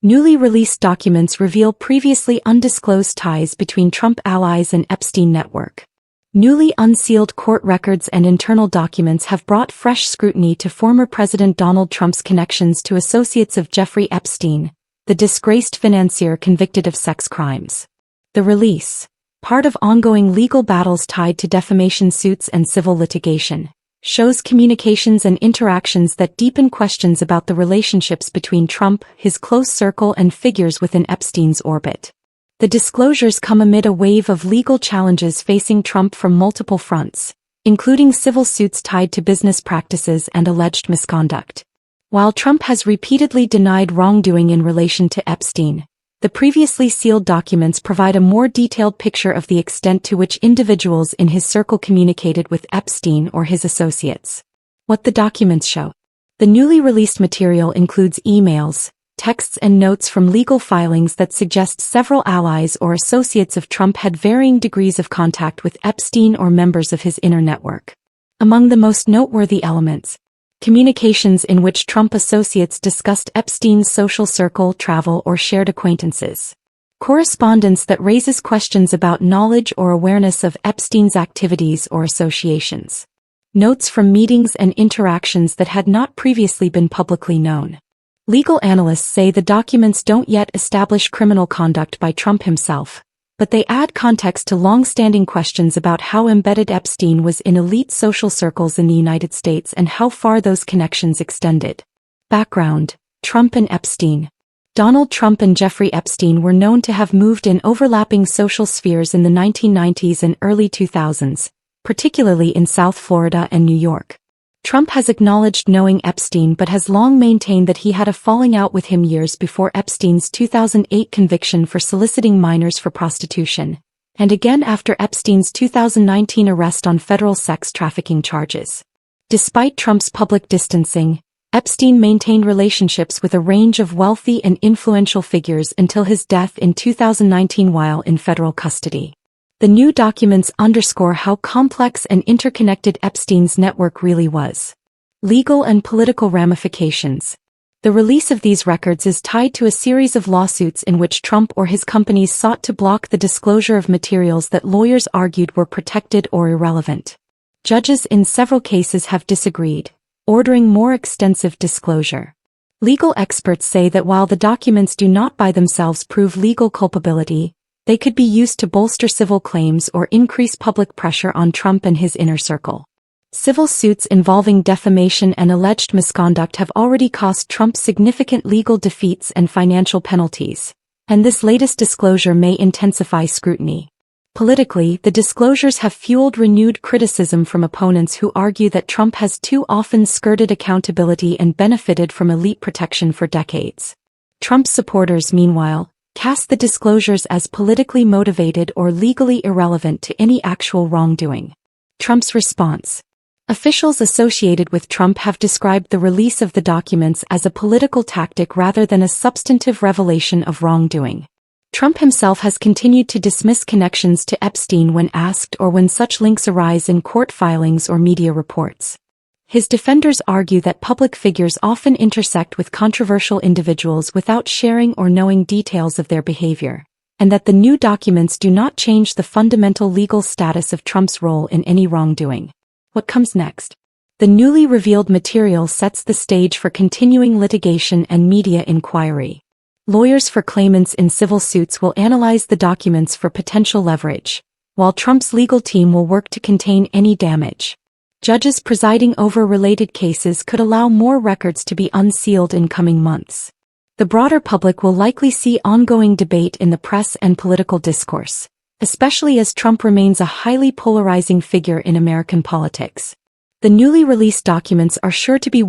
Newly released documents reveal previously undisclosed ties between Trump allies and Epstein network. Newly unsealed court records and internal documents have brought fresh scrutiny to former President Donald Trump's connections to associates of Jeffrey Epstein, the disgraced financier convicted of sex crimes. The release, part of ongoing legal battles tied to defamation suits and civil litigation, shows communications and interactions that deepen questions about the relationships between Trump, his close circle, and figures within Epstein's orbit. The disclosures come amid a wave of legal challenges facing Trump from multiple fronts, including civil suits tied to business practices and alleged misconduct. While Trump has repeatedly denied wrongdoing in relation to Epstein, the previously sealed documents provide a more detailed picture of the extent to which individuals in his circle communicated with Epstein or his associates. What the documents show. The newly released material includes emails, texts and notes from legal filings that suggest several allies or associates of Trump had varying degrees of contact with Epstein or members of his inner network. Among the most noteworthy elements, communications in which Trump associates discussed Epstein's social circle, travel, or shared acquaintances. Correspondence that raises questions about knowledge or awareness of Epstein's activities or associations. Notes from meetings and interactions that had not previously been publicly known. Legal analysts say the documents don't yet establish criminal conduct by Trump himself, but they add context to long-standing questions about how embedded Epstein was in elite social circles in the United States and how far those connections extended. Background: Trump and Epstein. Donald Trump and Jeffrey Epstein were known to have moved in overlapping social spheres in the 1990s and early 2000s, particularly in South Florida and New York. Trump has acknowledged knowing Epstein but has long maintained that he had a falling out with him years before Epstein's 2008 conviction for soliciting minors for prostitution, and again after Epstein's 2019 arrest on federal sex trafficking charges. Despite Trump's public distancing, Epstein maintained relationships with a range of wealthy and influential figures until his death in 2019 while in federal custody. The new documents underscore how complex and interconnected Epstein's network really was. Legal and political ramifications. The release of these records is tied to a series of lawsuits in which Trump or his companies sought to block the disclosure of materials that lawyers argued were protected or irrelevant. Judges in several cases have disagreed, ordering more extensive disclosure. Legal experts say that while the documents do not by themselves prove legal culpability, they could be used to bolster civil claims or increase public pressure on Trump and his inner circle. Civil suits involving defamation and alleged misconduct have already cost Trump significant legal defeats and financial penalties, and this latest disclosure may intensify scrutiny. Politically, the disclosures have fueled renewed criticism from opponents who argue that Trump has too often skirted accountability and benefited from elite protection for decades. Trump's supporters, meanwhile, cast the disclosures as politically motivated or legally irrelevant to any actual wrongdoing. Trump's response. Officials associated with Trump have described the release of the documents as a political tactic rather than a substantive revelation of wrongdoing. Trump himself has continued to dismiss connections to Epstein when asked or when such links arise in court filings or media reports. His defenders argue that public figures often intersect with controversial individuals without sharing or knowing details of their behavior, and that the new documents do not change the fundamental legal status of Trump's role in any wrongdoing. What comes next? The newly revealed material sets the stage for continuing litigation and media inquiry. Lawyers for claimants in civil suits will analyze the documents for potential leverage, while Trump's legal team will work to contain any damage. Judges presiding over related cases could allow more records to be unsealed in coming months. The broader public will likely see ongoing debate in the press and political discourse, especially as Trump remains a highly polarizing figure in American politics. The newly released documents are sure to be